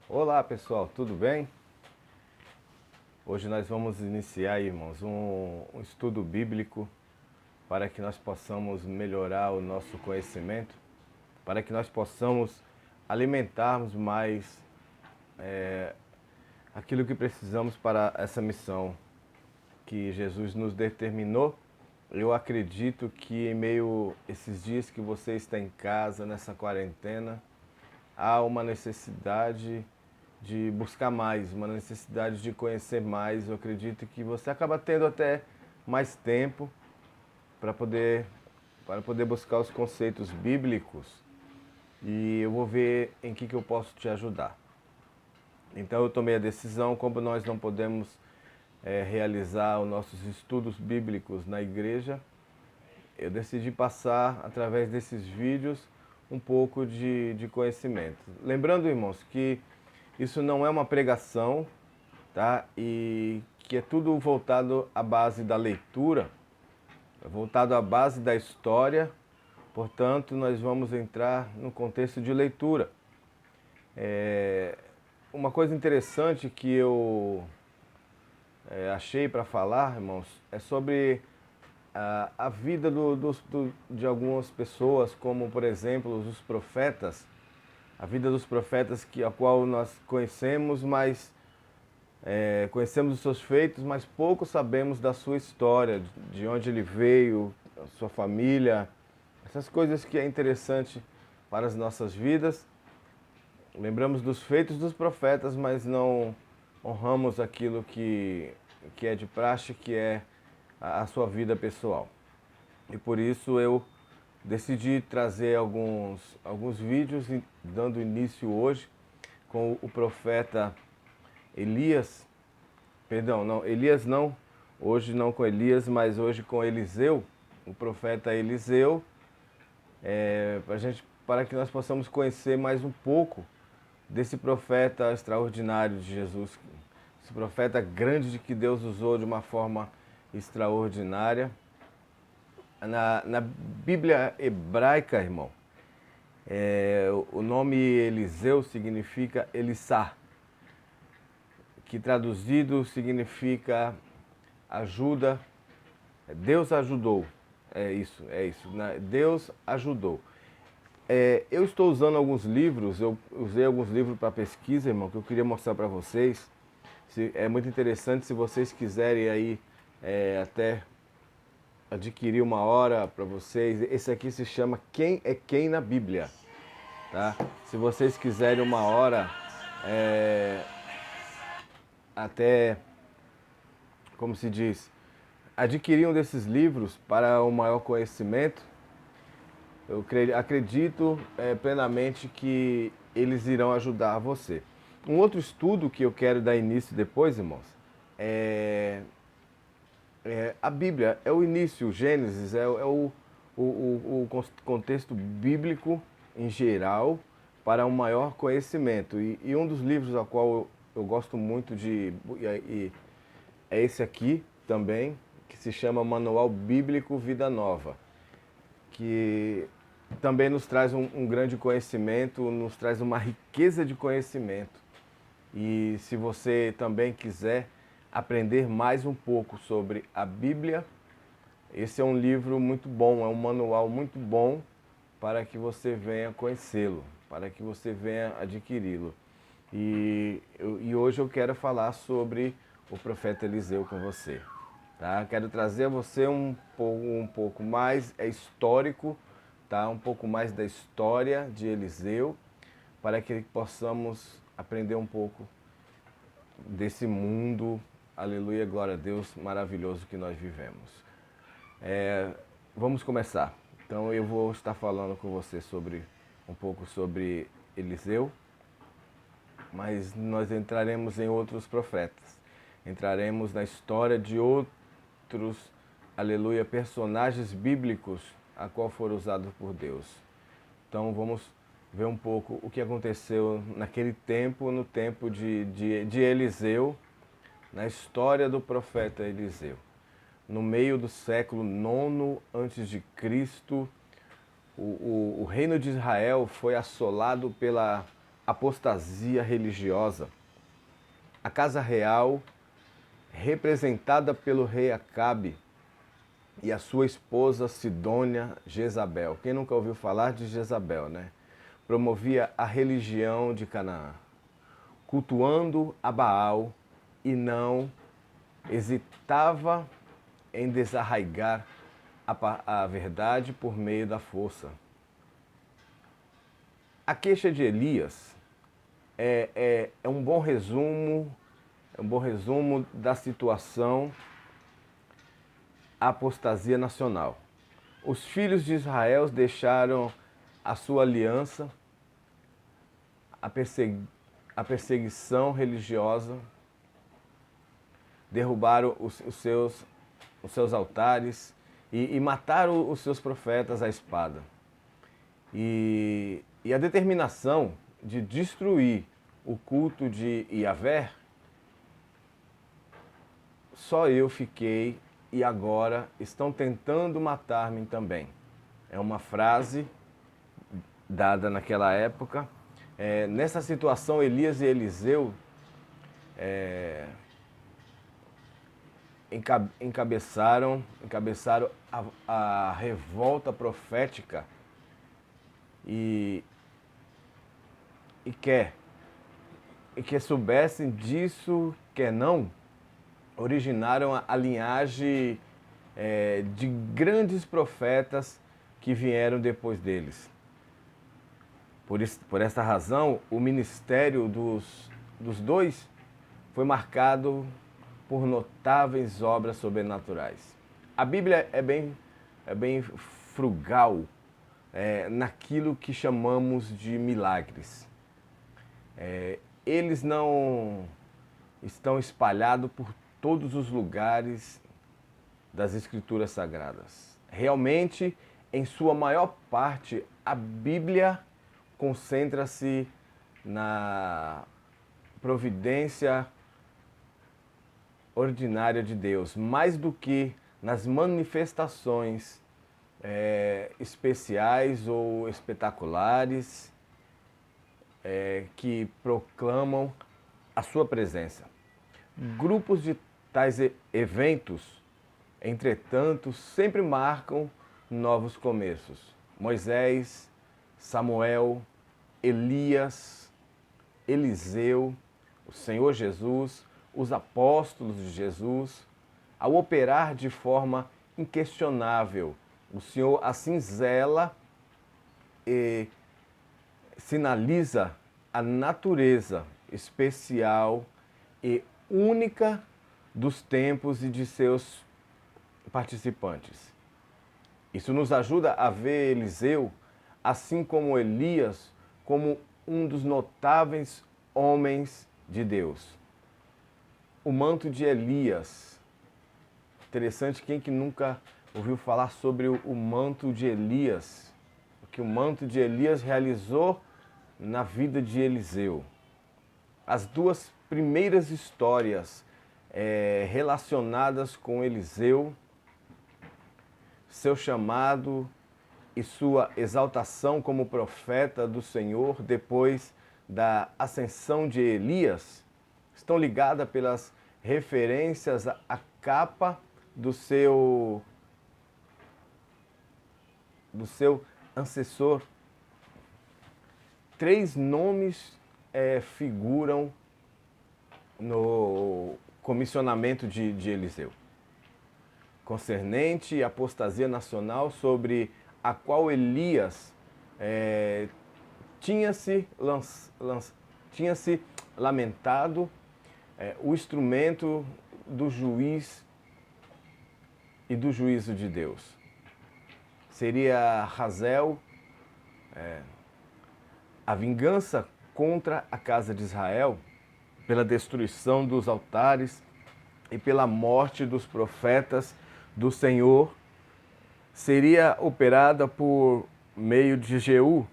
Olá pessoal, tudo bem? Hoje nós vamos iniciar, irmãos, um estudo bíblico para que nós possamos melhorar o nosso conhecimento, para que nós possamos alimentarmos mais aquilo que precisamos para essa missão que Jesus nos determinou. Eu acredito que em meio a esses dias que você está em casa, nessa quarentena, há uma necessidade de buscar mais, uma necessidade de conhecer mais. Eu acredito que você acaba tendo até mais tempo para poder buscar os conceitos bíblicos e eu vou ver em que eu posso te ajudar. Então eu tomei a decisão, como nós não podemos realizar os nossos estudos bíblicos na igreja, eu decidi passar através desses vídeos um pouco de conhecimento. Lembrando, irmãos, que isso não é uma pregação, tá? E que é tudo voltado à base da leitura, voltado à base da história. Portanto, nós vamos entrar no contexto de leitura. Uma coisa interessante que eu achei para falar, irmãos, é sobre a vida de algumas pessoas, como por exemplo os profetas, a vida dos profetas a qual nós conhecemos, mas conhecemos os seus feitos, mas pouco sabemos da sua história, de onde ele veio, a sua família, essas coisas que é interessante para as nossas vidas. Lembramos dos feitos dos profetas, mas não honramos aquilo que é de praxe, que é a sua vida pessoal. E por isso eu decidi trazer alguns vídeos, dando início hoje com o profeta Elias, perdão, não, Elias não, hoje não com Elias, mas hoje com Eliseu, o profeta Eliseu, para que nós possamos conhecer mais um pouco desse profeta extraordinário de Jesus, esse profeta grande de que Deus usou de uma forma extraordinária. Na Bíblia hebraica, irmão, o nome Eliseu significa Elissá, que traduzido significa ajuda, Deus ajudou. É isso. Deus ajudou. Eu estou usando alguns livros, eu usei alguns livros para pesquisa, irmão, que eu queria mostrar para vocês. É muito interessante se vocês quiserem aí até adquirir uma hora para vocês. Esse aqui se chama Quem é Quem na Bíblia, tá? Se vocês quiserem uma hora até, como se diz, adquirir um desses livros para um maior conhecimento, acredito plenamente que eles irão ajudar você. Um outro estudo que eu quero dar início depois, irmãos, a Bíblia é o início, o Gênesis o contexto bíblico em geral para um maior conhecimento. E um dos livros ao qual eu gosto muito é esse aqui também, que se chama Manual Bíblico Vida Nova, que também nos traz um grande conhecimento, nos traz uma riqueza de conhecimento. E se você também quiser aprender mais um pouco sobre a Bíblia, esse é um livro muito bom, é um manual muito bom para que você venha conhecê-lo, para que você venha adquiri-lo. E hoje eu quero falar sobre o profeta Eliseu com você. Tá? Quero trazer a você um pouco mais histórico, tá? Um pouco mais da história de Eliseu, para que possamos aprender um pouco desse mundo, aleluia, glória a Deus, maravilhoso que nós vivemos. Vamos começar. Então eu vou estar falando com você um pouco sobre Eliseu, mas nós entraremos em outros profetas. Entraremos na história de outros, aleluia, personagens bíblicos a qual foram usados por Deus. Então vamos ver um pouco o que aconteceu naquele tempo, no tempo de Eliseu, na história do profeta Eliseu. No meio do século IX a.C., o reino de Israel foi assolado apostasia religiosa. A casa real, representada pelo rei Acabe e a sua esposa Sidônia Jezabel. Quem nunca ouviu falar de Jezabel, né? Promovia a religião de Canaã, cultuando a Baal e não hesitava em desarraigar a verdade por meio da força. A queixa de Elias é um bom resumo, da situação, a apostasia nacional. Os filhos de Israel deixaram a sua aliança, a perseguição religiosa, derrubaram os seus altares e mataram os seus profetas à espada. E a determinação de destruir o culto de Yahvé, só eu fiquei e agora estão tentando matar-me também. É uma frase dada naquela época. Nessa situação, Elias e Eliseu encabeçaram a revolta profética e quer soubessem disso, quer não, originaram a linhagem de grandes profetas que vieram depois deles. Por esta razão, o ministério dos dois foi marcado por notáveis obras sobrenaturais. A Bíblia é bem frugal naquilo que chamamos de milagres. Eles não estão espalhados por todos os lugares das Escrituras Sagradas. Realmente, em sua maior parte, a Bíblia concentra-se na providência ordinária de Deus, mais do que nas manifestações especiais ou espetaculares que proclamam a sua presença. Grupos de tais eventos, entretanto, sempre marcam novos começos. Moisés, Samuel, Elias, Eliseu, o Senhor Jesus, os apóstolos de Jesus, ao operar de forma inquestionável, o Senhor assim zela e sinaliza a natureza especial e única dos tempos e de seus participantes. Isso nos ajuda a ver Eliseu, assim como Elias, como um dos notáveis homens de Deus. O manto de Elias. Interessante, quem que nunca ouviu falar sobre o manto de Elias? O que o manto de Elias realizou na vida de Eliseu. As duas primeiras histórias relacionadas com Eliseu, seu chamado e sua exaltação como profeta do Senhor depois da ascensão de Elias, estão ligadas pelas referências à capa do seu antecessor. 3 nomes figuram no comissionamento de Eliseu. Concernente à apostasia nacional, sobre a qual Elias tinha-se lamentado, o instrumento do juiz e do juízo de Deus. Seria Hazael, a vingança contra a casa de Israel, pela destruição dos altares e pela morte dos profetas do Senhor, seria operada por meio de Jeú.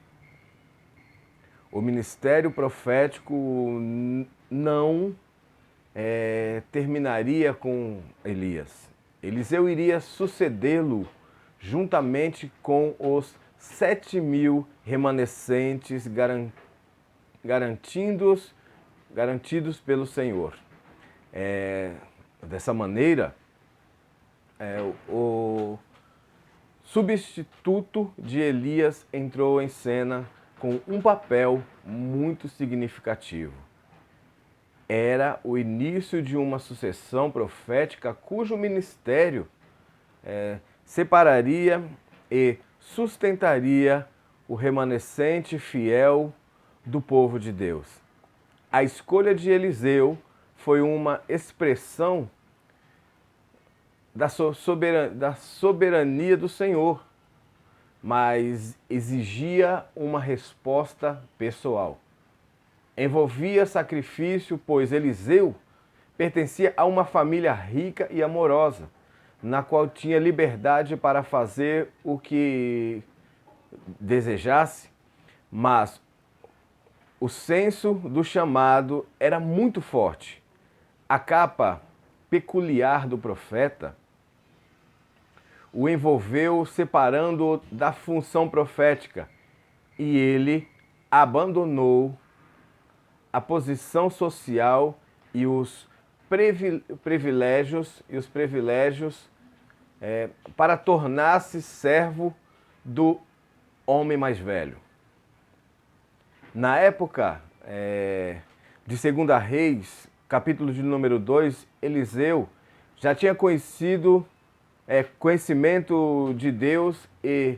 O ministério profético não terminaria com Elias. Eliseu iria sucedê-lo juntamente com os 7.000 remanescentes garantidos pelo Senhor. Dessa maneira, o substituto de Elias entrou em cena com um papel muito significativo. Era o início de uma sucessão profética cujo ministério separaria e sustentaria o remanescente fiel do povo de Deus. A escolha de Eliseu foi uma expressão da soberania do Senhor, mas exigia uma resposta pessoal. Envolvia sacrifício, pois Eliseu pertencia a uma família rica e amorosa, na qual tinha liberdade para fazer o que desejasse, mas o senso do chamado era muito forte. A capa peculiar do profeta o envolveu separando-o da função profética e ele abandonou a posição social e os privilégios para tornar-se servo do homem mais velho. Na época de 2 Reis, capítulo de número 2, Eliseu já tinha conhecimento de Deus e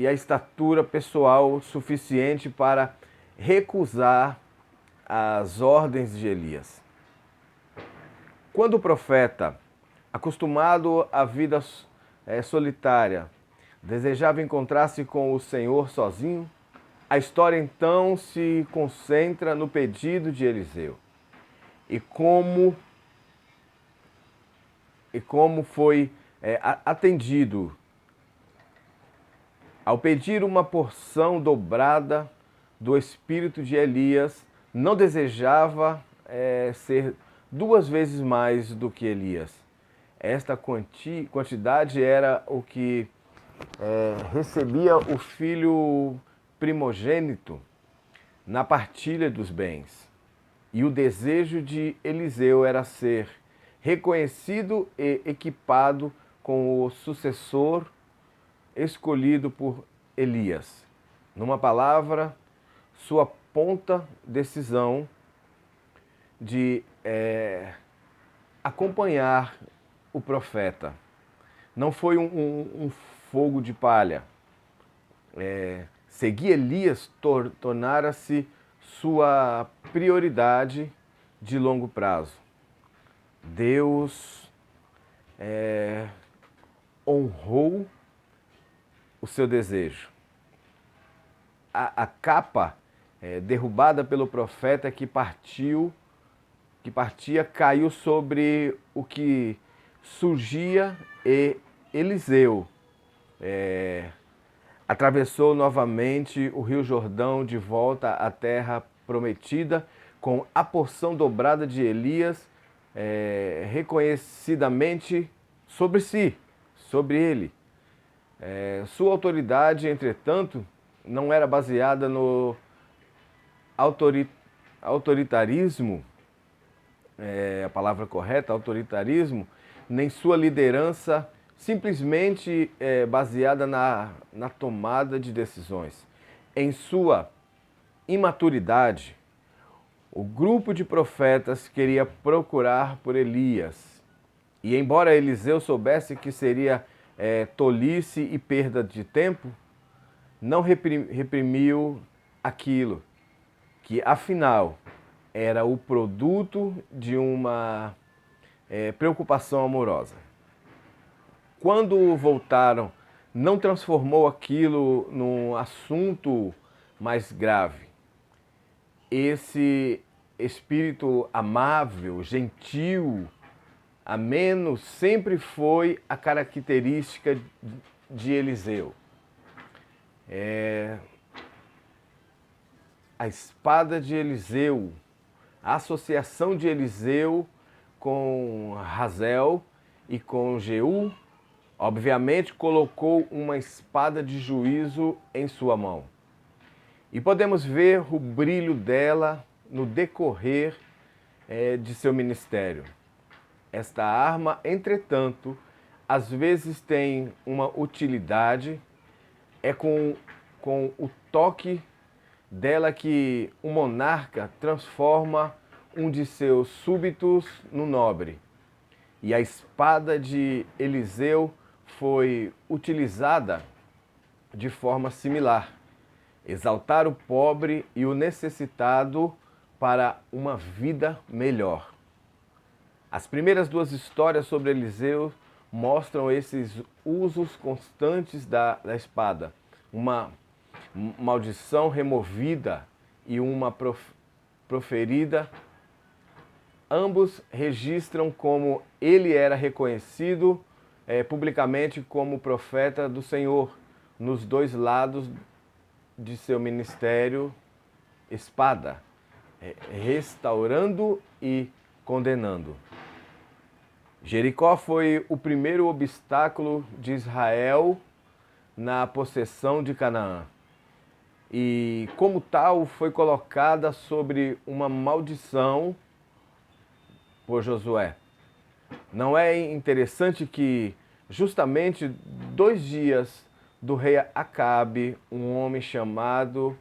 a estatura pessoal suficiente para recusar as ordens de Elias. Quando o profeta, acostumado à vida solitária, desejava encontrar-se com o Senhor sozinho, a história então se concentra no pedido de Eliseu e como foi atendido. Ao pedir uma porção dobrada do espírito de Elias, não desejava ser 2 vezes mais do que Elias. Esta quantidade era o que recebia o filho primogênito na partilha dos bens. E o desejo de Eliseu era ser reconhecido e equipado com o sucessor escolhido por Elias. Numa palavra, sua ponta decisão de acompanhar o profeta. Não foi um fogo de palha. Seguir Elias tornara-se sua prioridade de longo prazo. Deus honrou o seu desejo. A capa derrubada pelo profeta que partia, caiu sobre o que surgia e Eliseu atravessou novamente o Rio Jordão de volta à terra prometida com a porção dobrada de Elias reconhecidamente sobre ele. Sua autoridade, entretanto, não era baseada no autoritarismo, a palavra correta, autoritarismo, nem sua liderança simplesmente baseada na tomada de decisões. Em sua imaturidade, o grupo de profetas queria procurar por Elias. E embora Eliseu soubesse que seria tolice e perda de tempo, não reprimiu aquilo que, afinal, era o produto de uma preocupação amorosa. Quando voltaram, não transformou aquilo num assunto mais grave. Esse espírito amável, gentil, ameno, sempre foi a característica de Eliseu. A espada de Eliseu, a associação de Eliseu com Hazael e com Jeú, obviamente colocou uma espada de juízo em sua mão. E podemos ver o brilho dela no decorrer de seu ministério. Esta arma, entretanto, às vezes tem uma utilidade, é com o toque dela que o monarca transforma um de seus súbitos no nobre. E a espada de Eliseu foi utilizada de forma similar. Exaltar o pobre e o necessitado para uma vida melhor. As primeiras duas histórias sobre Eliseu mostram esses usos constantes da espada. Uma maldição removida e uma proferida. Ambos registram como ele era reconhecido publicamente como profeta do Senhor, nos dois lados de seu ministério, espada, restaurando e condenando. Jericó foi o primeiro obstáculo de Israel na possessão de Canaã. E, como tal, foi colocada sobre uma maldição por Josué. Não é interessante que, justamente 2 dias do rei Acabe, um homem chamado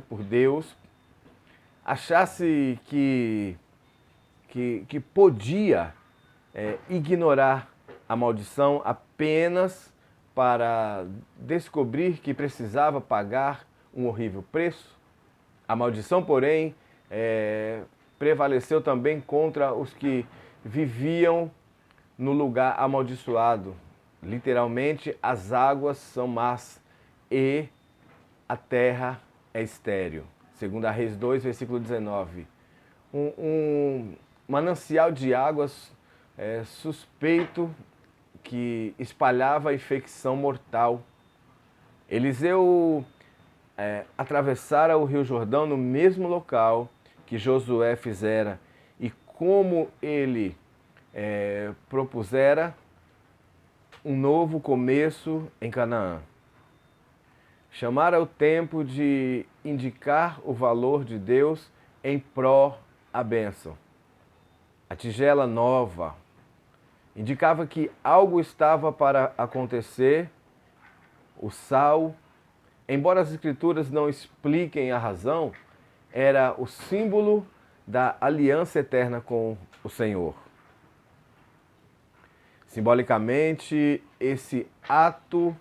por Deus, achasse que podia ignorar a maldição apenas para descobrir que precisava pagar um horrível preço? A maldição, porém, prevaleceu também contra os que viviam no lugar amaldiçoado. Literalmente, as águas são más e a terra é estéril. 2 Reis 2, versículo 19. Um manancial de águas suspeito que espalhava a infecção mortal. Eliseu atravessara o Rio Jordão no mesmo local que Josué fizera, e como ele propusera um novo começo em Canaã. Chamara o tempo de indicar o valor de Deus em pró a bênção. A tigela nova indicava que algo estava para acontecer. O sal, embora as escrituras não expliquem a razão, era o símbolo da aliança eterna com o Senhor. Simbolicamente, esse ato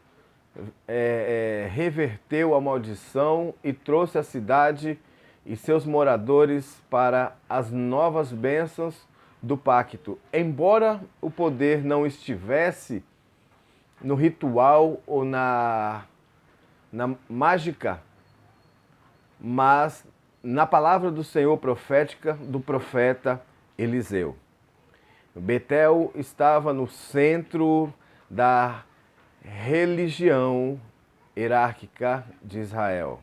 reverteu a maldição e trouxe a cidade e seus moradores para as novas bênçãos do pacto. Embora o poder não estivesse no ritual ou na mágica, mas na palavra do Senhor profética do profeta Eliseu. Betel estava no centro da religião hierárquica de Israel.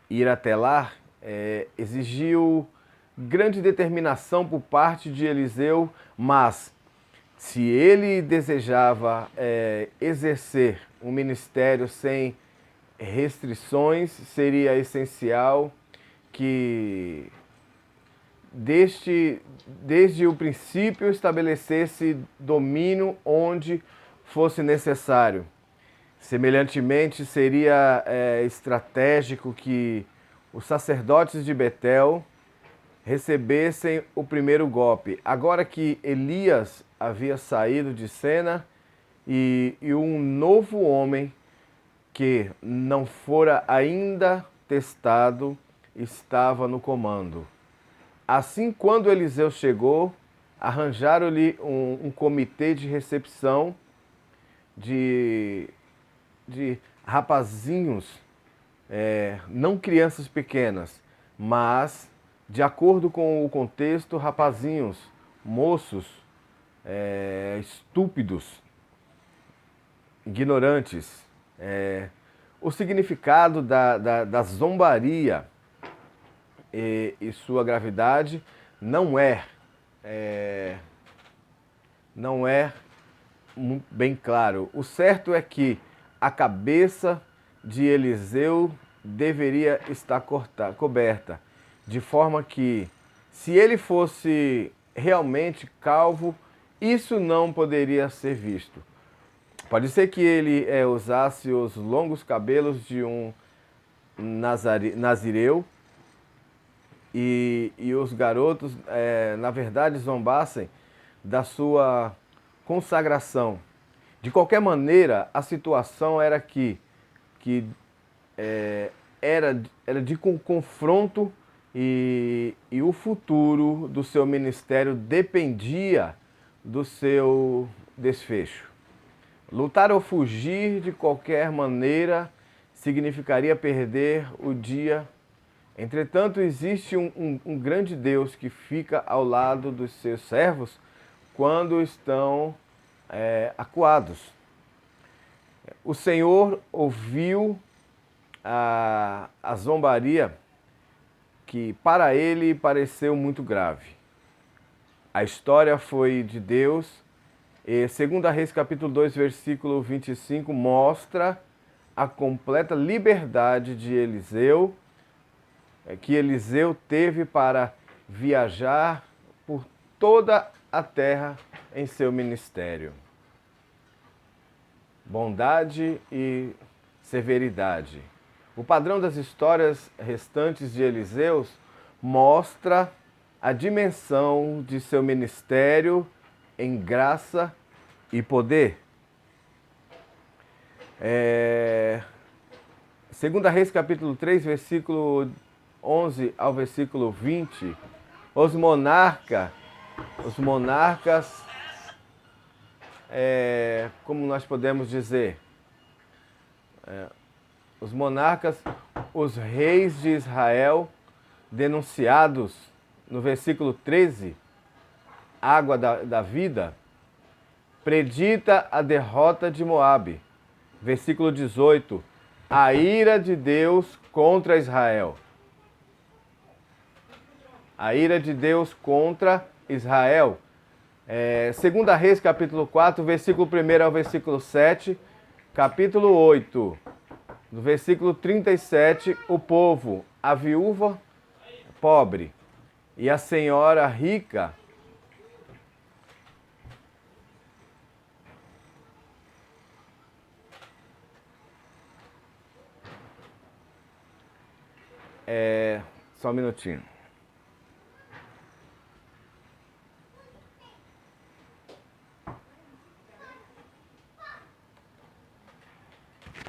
Ir até lá exigiu grande determinação por parte de Eliseu, mas se ele desejava exercer um ministério sem restrições, seria essencial que desde o princípio estabelecesse domínio onde fosse necessário. Semelhantemente, seria estratégico que os sacerdotes de Betel recebessem o primeiro golpe. Agora que Elias havia saído de cena e um novo homem que não fora ainda testado estava no comando. Assim, quando Eliseu chegou, arranjaram-lhe um comitê de recepção de rapazinhos, não crianças pequenas, mas, de acordo com o contexto, rapazinhos, moços, estúpidos, ignorantes. O significado da zombaria e sua gravidade não é bem claro. O certo é que a cabeça de Eliseu deveria estar coberta, de forma que, se ele fosse realmente calvo, isso não poderia ser visto. Pode ser que ele usasse os longos cabelos de um nazireu e os garotos, na verdade, zombassem da sua consagração. De qualquer maneira, a situação era que era de confronto e o futuro do seu ministério dependia do seu desfecho. Lutar ou fugir de qualquer maneira significaria perder o dia. Entretanto, existe um grande Deus que fica ao lado dos seus servos quando estão acuados. O Senhor ouviu a zombaria que para ele pareceu muito grave. A história foi de Deus. E 2 Reis capítulo 2, versículo 25, mostra a completa liberdade de Eliseu, que Eliseu teve para viajar por toda a terra em seu ministério. Bondade e severidade. O padrão das histórias restantes de Eliseu mostra a dimensão de seu ministério em graça e poder. 2 Reis capítulo 3, versículo 11 ao versículo 20, os monarcas, como nós podemos dizer, os monarcas, os reis de Israel, denunciados no versículo 13, água da vida, predita a derrota de Moabe. Versículo 18, a ira de Deus contra Israel. A ira de Deus contra Israel. 2 Reis, capítulo 4, versículo 1 ao versículo 7. Capítulo 8, do versículo 37, o povo, a viúva pobre e a senhora rica, só um minutinho.